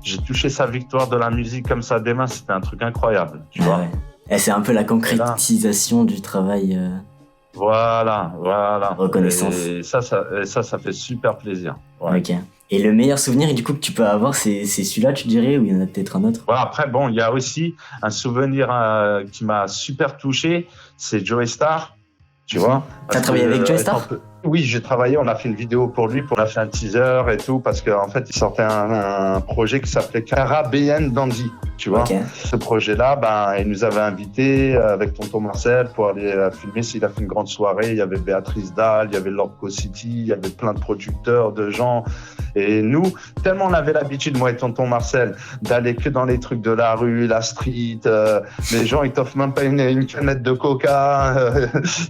J'ai touché sa victoire de la musique comme ça des mains. C'était un truc incroyable, tu vois. Ouais. Et c'est un peu la concrétisation du travail. Voilà. Reconnaissance. Et ça fait super plaisir. Ouais. Ok. Et le meilleur souvenir du coup que tu peux avoir, c'est celui-là, tu dirais, ou il y en a peut-être un autre? Voilà, après, bon, il y a aussi un souvenir qui m'a super touché, c'est Joey Starr, tu vois. T'as travaillé avec Joey Starr? Oui, j'ai travaillé, on a fait une vidéo pour lui, on a fait un teaser et tout, parce qu'en fait, il sortait un projet qui s'appelait Caribbean Dandy, tu vois. Okay. Ce projet-là, il nous avait invités avec tonton Marcel pour aller filmer. Il a fait une grande soirée, il y avait Béatrice Dalle, il y avait Lorco City, il y avait plein de producteurs, de gens. Et nous, tellement on avait l'habitude, moi et tonton Marcel, d'aller que dans les trucs de la rue, la street, les gens, ils t'offrent même pas une canette de coca,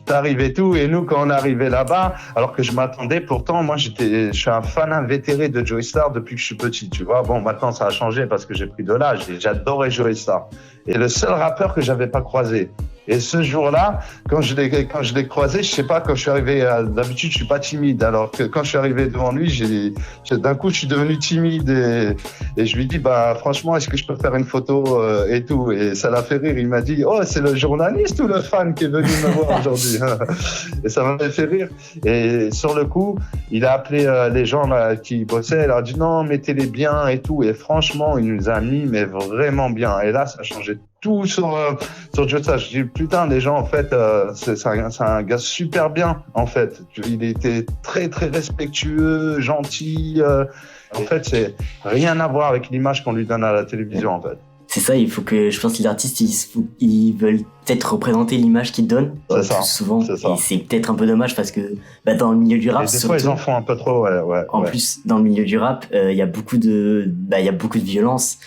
t'arrives et tout. Et nous, quand on arrivait là-bas, alors que je m'attendais, pourtant, moi, je suis un fan invétéré de Joey Starr depuis que je suis petit, tu vois. Bon, maintenant, ça a changé parce que j'ai pris de l'âge et j'adorais Joey Starr. Et le seul rappeur que j'avais pas croisé. Et ce jour-là, quand je l'ai croisé, je sais pas, quand je suis arrivé, d'habitude, je suis pas timide. Alors que quand je suis arrivé devant lui, d'un coup, je suis devenu timide et je lui dis, franchement, est-ce que je peux faire une photo, et tout. Et ça l'a fait rire. Il m'a dit, oh, c'est le journaliste ou le fan qui est venu me voir aujourd'hui? Et ça m'a fait rire. Et sur le coup, il a appelé les gens là, qui bossaient. Il leur a dit, non, mettez-les bien et tout. Et franchement, il nous a mis, mais vraiment bien. Et là, ça a changé tout sur Joey Starr. Je dis, putain, les gens, en fait, c'est un gars super bien, en fait. Il était très, très respectueux, gentil. En fait, c'est rien à voir avec l'image qu'on lui donne à la télévision, en fait. C'est ça, il faut que, je pense que les artistes, ils veulent peut-être représenter l'image qu'ils donnent, souvent. Et c'est peut-être un peu dommage parce que, dans le milieu du rap, des fois, ils en font un peu trop, ouais. En plus, dans le milieu du rap, il y a beaucoup de violence,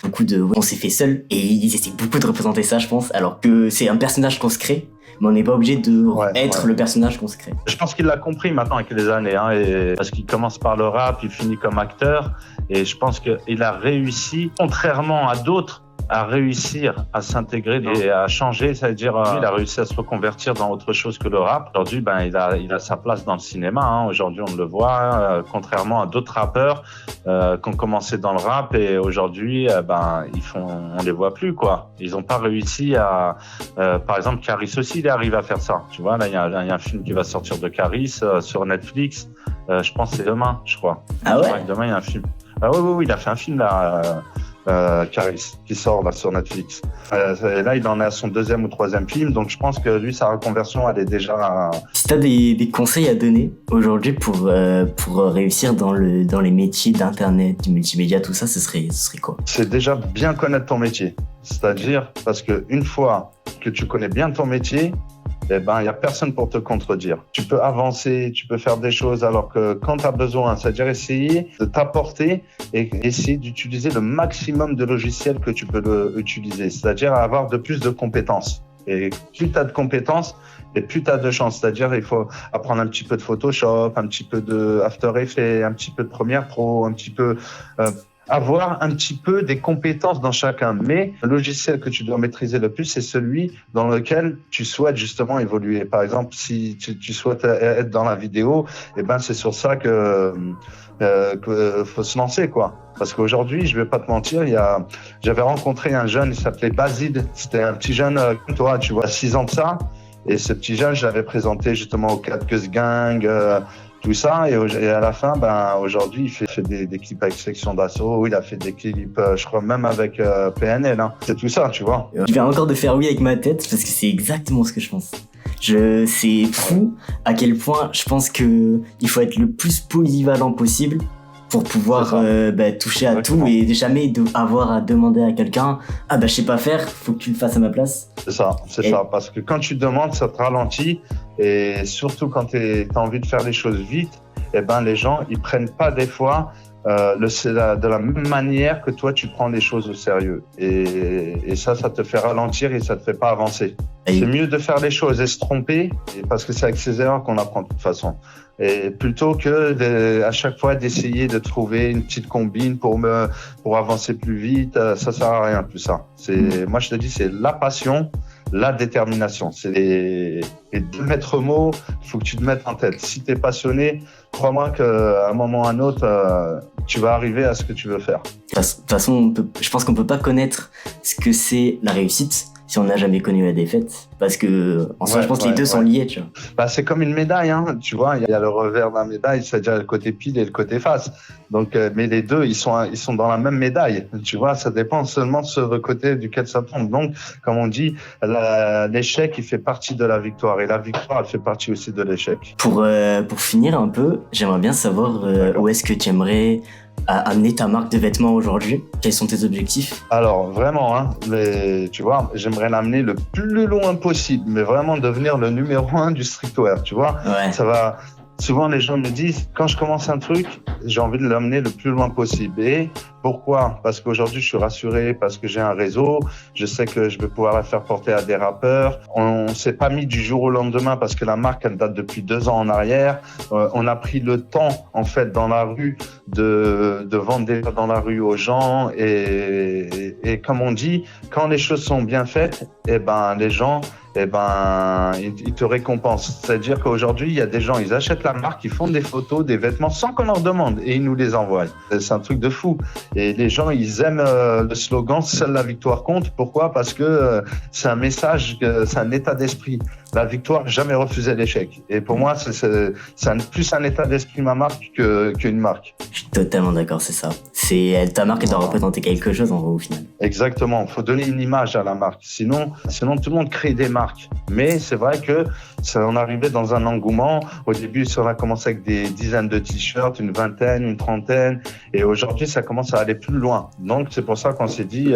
on s'est fait seul, et ils essaient beaucoup de représenter ça, je pense, alors que c'est un personnage qu'on se crée, mais on n'est pas obligé de être le personnage qu'on se crée. Je pense qu'il l'a compris maintenant avec les années, parce qu'il commence par le rap, il finit comme acteur, et je pense qu'il a réussi, contrairement à d'autres, à réussir à s'intégrer et à changer, c'est-à-dire il a réussi à se reconvertir dans autre chose que le rap. Aujourd'hui, il a sa place dans le cinéma. Aujourd'hui, on le voit, contrairement à d'autres rappeurs qui ont commencé dans le rap et aujourd'hui, on les voit plus, quoi. Ils n'ont pas réussi à, par exemple, Caris aussi, il arrive à faire ça. Tu vois, là, il y a un film qui va sortir de Caris sur Netflix. Je pense que c'est demain, je crois. Ah ouais. Demain, il y a un film. Ah oui, il a fait un film là. Caris, qui sort là sur Netflix. Et là, il en est à son 2e ou 3e film, donc je pense que lui, sa reconversion, elle est déjà... Si t'as des conseils à donner aujourd'hui pour réussir dans les métiers d'internet, du multimédia, tout ça, ce serait quoi? C'est déjà bien connaître ton métier. C'est-à-dire, parce que une fois que tu connais bien ton métier, il y a personne pour te contredire. Tu peux avancer, tu peux faire des choses alors que quand tu as besoin, c'est-à-dire essayer de t'apporter et essayer d'utiliser le maximum de logiciels que tu peux utiliser, c'est-à-dire avoir de plus de compétences. Et plus tu as de compétences, et plus tu as de chance. C'est-à-dire il faut apprendre un petit peu de Photoshop, un petit peu de After Effects, un petit peu de Premiere Pro, un petit peu... avoir un petit peu des compétences dans chacun. Mais le logiciel que tu dois maîtriser le plus, c'est celui dans lequel tu souhaites justement évoluer. Par exemple, si tu souhaites être dans la vidéo, c'est sur ça que faut se lancer, quoi. Parce qu'aujourd'hui, je vais pas te mentir, j'avais rencontré un jeune, il s'appelait Basile. C'était un petit jeune comme toi, tu vois, 6 ans de ça. Et ce petit jeune, je l'avais présenté justement au Catcus Gang, tout ça, et à la fin, aujourd'hui, il fait des clips avec Section d'Assaut, il a fait des clips, je crois même avec PNL, c'est tout ça, tu vois. Je viens encore de faire oui avec ma tête, parce que c'est exactement ce que je pense. C'est fou à quel point je pense que il faut être le plus polyvalent possible, pour pouvoir toucher à tout et jamais avoir à demander à quelqu'un « Ah je sais pas faire, faut que tu le fasses à ma place ». C'est ça, parce que quand tu demandes, ça te ralentit et surtout quand t'as envie de faire les choses vite, les gens, ils prennent pas des fois de la même manière que toi, tu prends les choses au sérieux. Et ça te fait ralentir et ça te fait pas avancer. C'est mieux de faire les choses et se tromper, parce que c'est avec ces erreurs qu'on apprend de toute façon. Et plutôt que à chaque fois d'essayer de trouver une petite combine pour avancer plus vite, ça sert à rien tout ça. Moi je te dis, c'est la passion, la détermination. C'est les deux maîtres mots, il faut que tu te mettes en tête. Si tu es passionné, crois-moi qu'à un moment ou à un autre, tu vas arriver à ce que tu veux faire. De toute façon, je pense qu'on peut pas connaître ce que c'est la réussite si on n'a jamais connu la défaite, parce que en soi, je pense que les deux sont liés, tu vois. C'est comme une médaille, hein, tu vois, il y a le revers de la médaille, c'est-à-dire le côté pile et le côté face. Donc, mais les deux, ils sont dans la même médaille, tu vois, ça dépend seulement de ce côté duquel ça tombe. Donc, comme on dit, l'échec, il fait partie de la victoire, et la victoire, elle fait partie aussi de l'échec. Pour finir un peu, j'aimerais bien savoir où est-ce que tu aimerais amener ta marque de vêtements aujourd'hui. Quels sont tes objectifs? Alors vraiment, mais tu vois, j'aimerais l'amener le plus loin possible, mais vraiment devenir le numéro 1 du streetwear, tu vois. Ouais. Ça va. Souvent, les gens me disent, quand je commence un truc, j'ai envie de l'amener le plus loin possible. Et pourquoi? Parce qu'aujourd'hui, je suis rassuré, parce que j'ai un réseau, je sais que je vais pouvoir la faire porter à des rappeurs. On s'est pas mis du jour au lendemain parce que la marque, elle date depuis 2 ans en arrière. On a pris le temps, en fait, dans la rue, de vendre des dans la rue aux gens. Et comme on dit, quand les choses sont bien faites, les gens, ils te récompensent. C'est-à-dire qu'aujourd'hui, il y a des gens, ils achètent la marque, ils font des photos, des vêtements sans qu'on leur demande et ils nous les envoient. C'est un truc de fou. Et les gens, ils aiment le slogan « Seule la victoire compte ». Pourquoi? Parce que c'est un message, c'est un état d'esprit. La victoire, jamais refuser l'échec. Et pour moi, c'est plus un état d'esprit, ma marque, qu'une marque. Je suis totalement d'accord, c'est ça. Ta marque, elle doit représenter quelque chose en gros, au final. Exactement. Il faut donner une image à la marque. Sinon, tout le monde crée des marques. Mais c'est vrai que on arrivait dans un engouement. Au début, on a commencé avec des dizaines de t-shirts, une vingtaine, une trentaine. Et aujourd'hui, ça commence à aller plus loin. Donc, c'est pour ça qu'on s'est dit,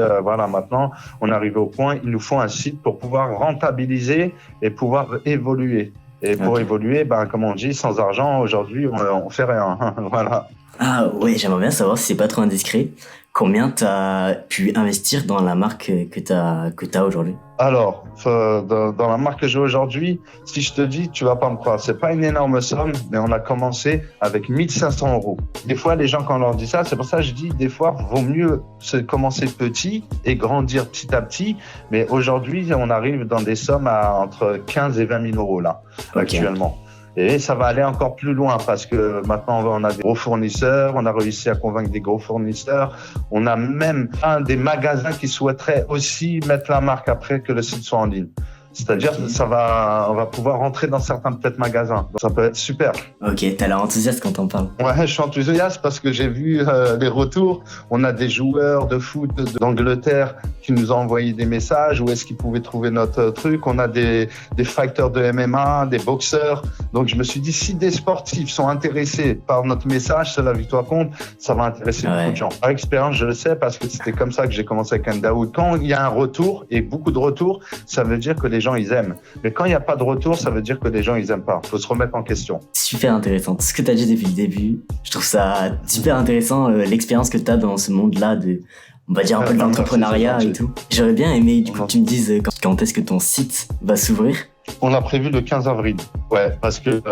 maintenant, on est arrivé au point, il nous faut un site pour pouvoir rentabiliser et pouvoir évoluer. Et pour évoluer, comme on dit, sans argent, aujourd'hui, on fait rien. Voilà. Ah ouais, j'aimerais bien savoir si c'est pas trop indiscret. Combien t'as pu investir dans la marque que t'as aujourd'hui? Alors, dans la marque que j'ai aujourd'hui, si je te dis, tu vas pas me croire, c'est pas une énorme somme, mais on a commencé avec 1 500 €. Des fois, les gens, quand on leur dit ça, c'est pour ça que je dis, des fois, vaut mieux commencer petit et grandir petit à petit. Mais aujourd'hui, on arrive dans des sommes entre 15 et 20 000 € là, actuellement. Et ça va aller encore plus loin parce que maintenant, on a des gros fournisseurs, on a réussi à convaincre des gros fournisseurs. On a même des magasins qui souhaiteraient aussi mettre la marque après que le site soit en ligne. C'est-à-dire on va pouvoir rentrer dans certains peut-être magasins. Donc, ça peut être super. Ok, t'as l'air enthousiaste quand on parle. Ouais, je suis enthousiaste parce que j'ai vu les retours. On a des joueurs de foot d'Angleterre qui nous ont envoyé des messages où est-ce qu'ils pouvaient trouver notre truc. On a des fighters de MMA, des boxeurs. Donc je me suis dit, si des sportifs sont intéressés par notre message, c'est la victoire compte, ça va intéresser beaucoup de gens. Par expérience, je le sais parce que c'était comme ça que j'ai commencé avec Ndaoud. Quand il y a un retour et beaucoup de retours, ça veut dire que les gens ils aiment. Mais quand il n'y a pas de retour, ça veut dire que les gens ils aiment pas. Il faut se remettre en question. Super intéressant. Tout ce que tu as dit depuis le début, je trouve ça super intéressant, l'expérience que tu as dans ce monde-là on va dire un peu de l'entrepreneuriat et tout. J'aurais bien aimé du coup que tu me dises quand est-ce que ton site va s'ouvrir. On a prévu le 15 avril. Ouais, parce que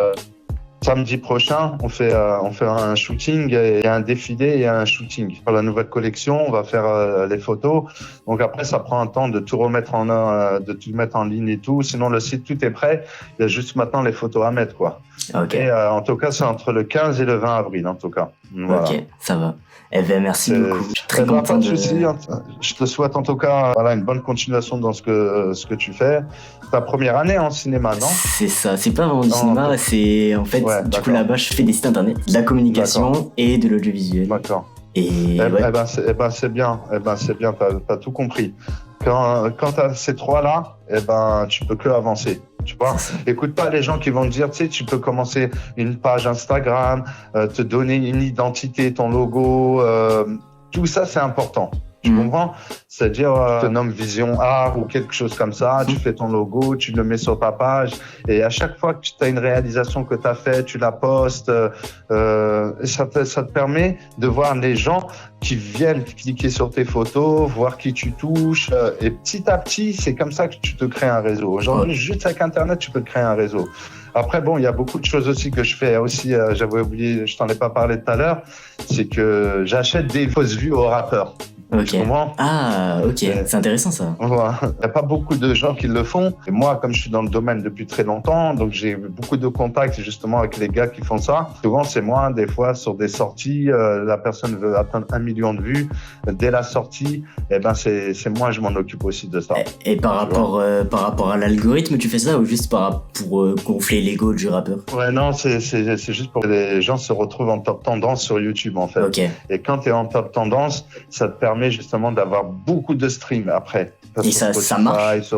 samedi prochain, on fait un shooting, il y a un défilé et un shooting. Pour la nouvelle collection, on va faire les photos. Donc après, ça prend un temps de tout remettre de tout mettre en ligne et tout. Sinon, le site, tout est prêt. Il y a juste maintenant les photos à mettre, quoi. Okay. Et en tout cas, c'est entre le 15 et le 20 avril, en tout cas. Voilà. Ok, ça va. Eh bien, merci beaucoup. Je suis très content de... Je te souhaite en tout cas une bonne continuation dans ce que tu fais. Ta première année en cinéma, non? C'est ça, c'est pas vraiment du cinéma, c'est en fait, du coup là-bas, je fais des sites internet, de la communication et de l'audiovisuel. D'accord. C'est bien, t'as tout compris. Quand t'as ces trois-là, tu peux que avancer. Tu vois, écoute pas les gens qui vont te dire, tu sais, tu peux commencer une page Instagram, te donner une identité, ton logo, tout ça c'est important. Tu comprends? C'est-à-dire, tu te nommes Vision Art ou quelque chose comme ça, tu fais ton logo, tu le mets sur ta page, et à chaque fois que tu as une réalisation que tu as faite, tu la postes, ça te permet de voir les gens qui viennent cliquer sur tes photos, voir qui tu touches, et petit à petit, c'est comme ça que tu te crées un réseau. Aujourd'hui, juste avec Internet, tu peux te créer un réseau. Après, bon, il y a beaucoup de choses aussi que je fais. Aussi, j'avais oublié, je t'en ai pas parlé tout à l'heure, c'est que j'achète des fausses vues aux rappeurs. Ok. Ah, ok. C'est intéressant ça. Voilà. Il n'y a pas beaucoup de gens qui le font. Et moi, comme je suis dans le domaine depuis très longtemps, donc j'ai beaucoup de contacts justement avec les gars qui font ça. Souvent, c'est moi, des fois, sur des sorties, la personne veut atteindre 1 million de vues. Dès la sortie, eh ben, c'est moi, je m'en occupe aussi de ça. Et par rapport à l'algorithme, tu fais ça ou juste pour gonfler l'ego du rappeur? Ouais, non, c'est juste pour que les gens se retrouvent en top tendance sur YouTube, en fait. Okay. Et quand tu es en top tendance, ça te permet justement d'avoir beaucoup de streams après. Et ça marche?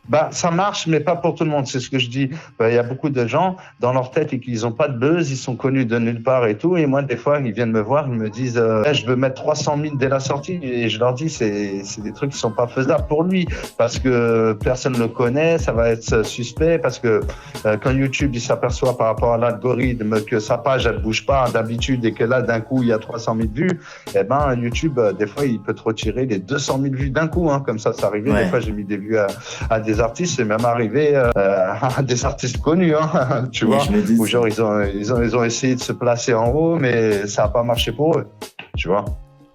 Bah, ça marche, mais pas pour tout le monde. C'est ce que je dis. Il y a beaucoup de gens dans leur tête et qu'ils n'ont pas de buzz, ils sont connus de nulle part et tout. Et moi, des fois, ils viennent me voir, ils me disent je veux mettre 300 000 dès la sortie. Et je leur dis c'est des trucs qui sont pas faisables pour lui parce que personne le connaît, ça va être suspect parce que quand YouTube il s'aperçoit par rapport à l'algorithme que sa page elle bouge pas d'habitude et que là d'un coup il y a 300 000 vues, eh ben YouTube des fois il peut te retirer les 200 000 vues d'un coup. Hein, comme ça arrivé. Ouais. Des fois j'ai mis des vues à des artistes, c'est même arrivé à des artistes connus, hein, tu vois, où genre ils ont essayé de se placer en haut, mais ça n'a pas marché pour eux, tu vois.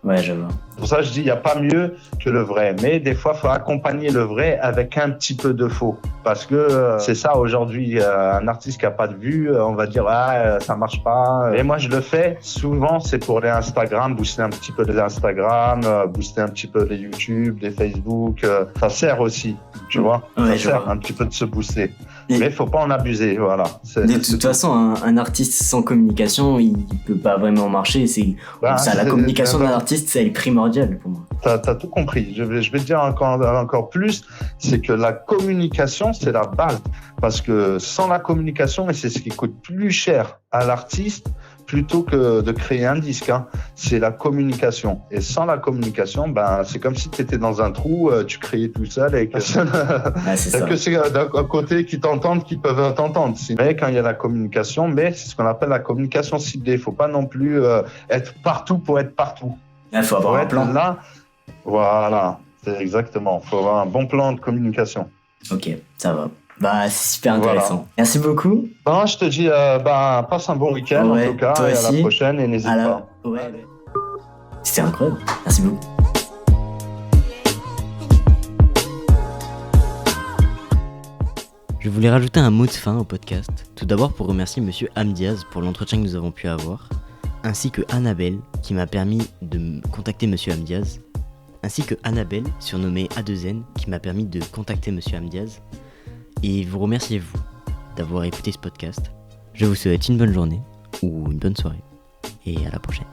Ouais, je vois. Pour ça, je dis, il n'y a pas mieux que le vrai. Mais des fois, il faut accompagner le vrai avec un petit peu de faux. Parce que c'est ça, aujourd'hui, un artiste qui n'a pas de vue, on va dire, ça marche pas. Et moi, je le fais. Souvent, c'est pour les Instagram, booster un petit peu les Instagram, booster un petit peu les YouTube, les Facebook. Ça sert aussi, tu vois. Ouais, ça sert un petit peu de se booster. Mais il ne faut pas en abuser, voilà. De toute façon, un artiste sans communication, il ne peut pas vraiment marcher. La communication d'un artiste, c'est primordial pour moi. T'as tout compris. Je vais te dire encore plus, c'est que la communication, c'est la base. Parce que sans la communication, et c'est ce qui coûte plus cher à l'artiste, plutôt que de créer un disque, hein, c'est la communication. Et sans la communication, ben, c'est comme si tu étais dans un trou, tu criais tout seul et que c'est d'un côté qui t'entendent, qui peuvent t'entendre. Mais quand il y a la communication, mais c'est ce qu'on appelle la communication ciblée. Il ne faut pas non plus être partout pour être partout. Il faut avoir un plan. Là, voilà, c'est exactement. Il faut avoir un bon plan de communication. Ok, ça va. Bah, c'est super intéressant. Voilà. Merci beaucoup. Bon, je te dis, passe un bon week-end en tout cas, et à la prochaine et n'hésite pas. Ouais. C'était incroyable. Merci beaucoup. Je voulais rajouter un mot de fin au podcast. Tout d'abord pour remercier Monsieur Amdiaz pour l'entretien que nous avons pu avoir, ainsi que Annabelle qui m'a permis de contacter Monsieur Amdiaz, ainsi que Annabelle, surnommée A2N, qui m'a permis de contacter Monsieur Amdiaz. Et vous remerciez vous d'avoir écouté ce podcast. Je vous souhaite une bonne journée ou une bonne soirée et à la prochaine.